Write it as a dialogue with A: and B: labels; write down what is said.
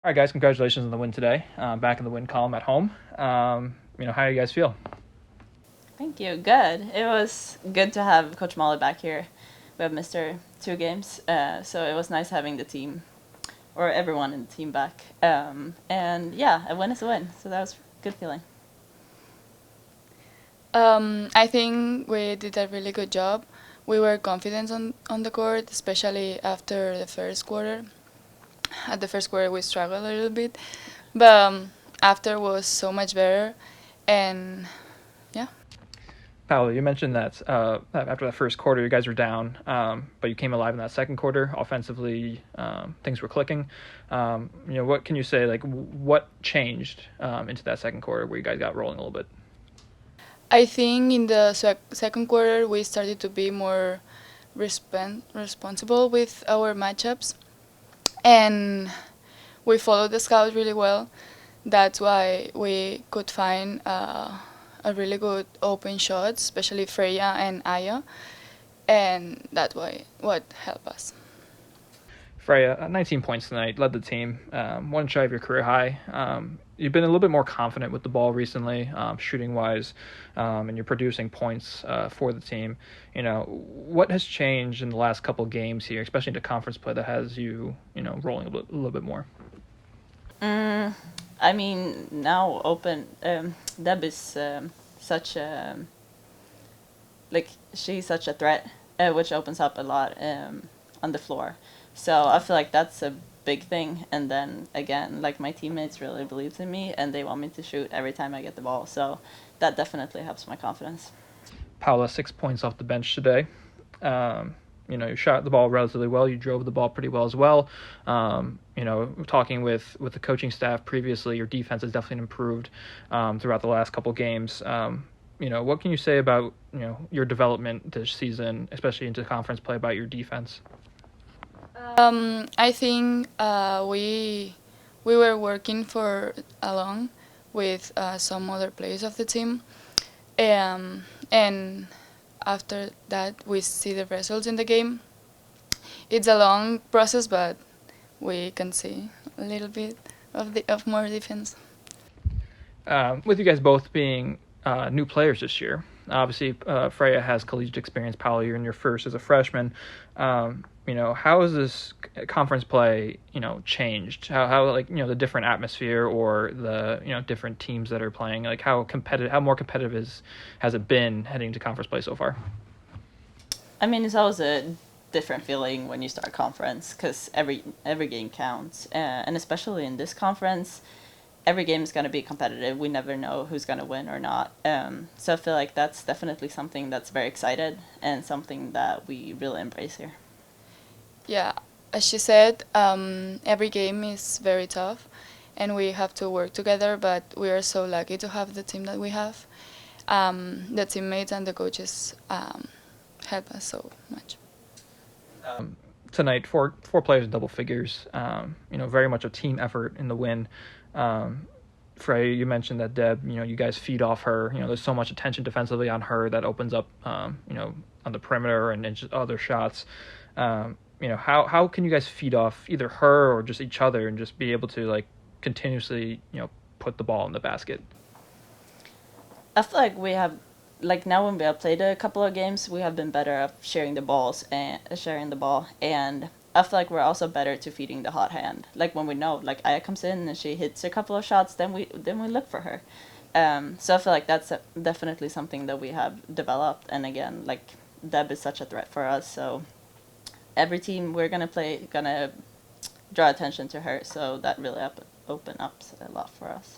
A: All right, guys, congratulations on the win today. Back in the win column at home. How do you guys feel?
B: Thank you. Good. It was good to have Coach Molly back here. We have Mr. 2 games, so it was nice having the team or everyone in the team back. And yeah, a win is a win, so that was a good feeling.
C: I think we did a really good job. We were confident on the court, especially after the first quarter. At the first quarter, we struggled a little bit, but after was so much better, and yeah.
A: Paula, you mentioned that after that first quarter, you guys were down, but you came alive in that second quarter. Offensively, things were clicking. What can you say? Like, what changed into that second quarter where you guys got rolling a little bit?
C: I think in the second quarter we started to be more responsible with our matchups, and we followed the scout really well. That's why we could find a really good open shot, especially Freya and Aya, and that's why what helped us.
A: Freya, 19 points tonight, led the team, one shy of your career high. You've been a little bit more confident with the ball recently, shooting wise, and you're producing points for the team. What has changed in the last couple of games here, especially into conference play, that has you, rolling a little bit more?
B: I mean, now Deb is such a she's such a threat, which opens up a lot on the floor. So I feel like that's a big thing. And then again, like my teammates really believe in me, and they want me to shoot every time I get the ball. So that definitely helps my confidence.
A: Paula, 6 points off the bench today. You shot the ball relatively well. You drove the ball pretty well as well. Talking with the coaching staff previously, your defense has definitely improved throughout the last couple games. What can you say about your development this season, especially into conference play, about your defense?
C: I think we were working for along with some other players of the team, and after that we see the results in the game. It's a long process, but we can see a little bit of more defense.
A: With you guys both being new players this year, obviously Freya has collegiate experience. Paula, you're in your first as a freshman. How has this conference play, changed? How the different atmosphere or the different teams that are playing, like how more competitive has it been heading to conference play so far?
B: I mean, it's always a different feeling when you start conference because every game counts, and especially in this conference, every game is going to be competitive. We never know who's going to win or not. So I feel like that's definitely something that's very excited and something that we really embrace here.
C: Yeah, as she said, every game is very tough, and we have to work together. But we are so lucky to have the team that we have. The teammates and the coaches help us so much.
A: Tonight, four players in double figures. Very much a team effort in the win. Freya, you mentioned that Deb, you guys feed off her. There's so much attention defensively on her that opens up, on the perimeter and just other shots. How can you guys feed off either her or just each other and just be able to continuously, put the ball in the basket?
B: I feel like we have, like now when we have played a couple of games, we have been better at sharing the balls and sharing the ball, and I feel like we're also better to feeding the hot hand. Like when we know, like Aya comes in and she hits a couple of shots, then we look for her. So I feel like that's definitely something that we have developed. And again, like Deb is such a threat for us, so every team we're gonna draw attention to her. So that really open up a lot for us.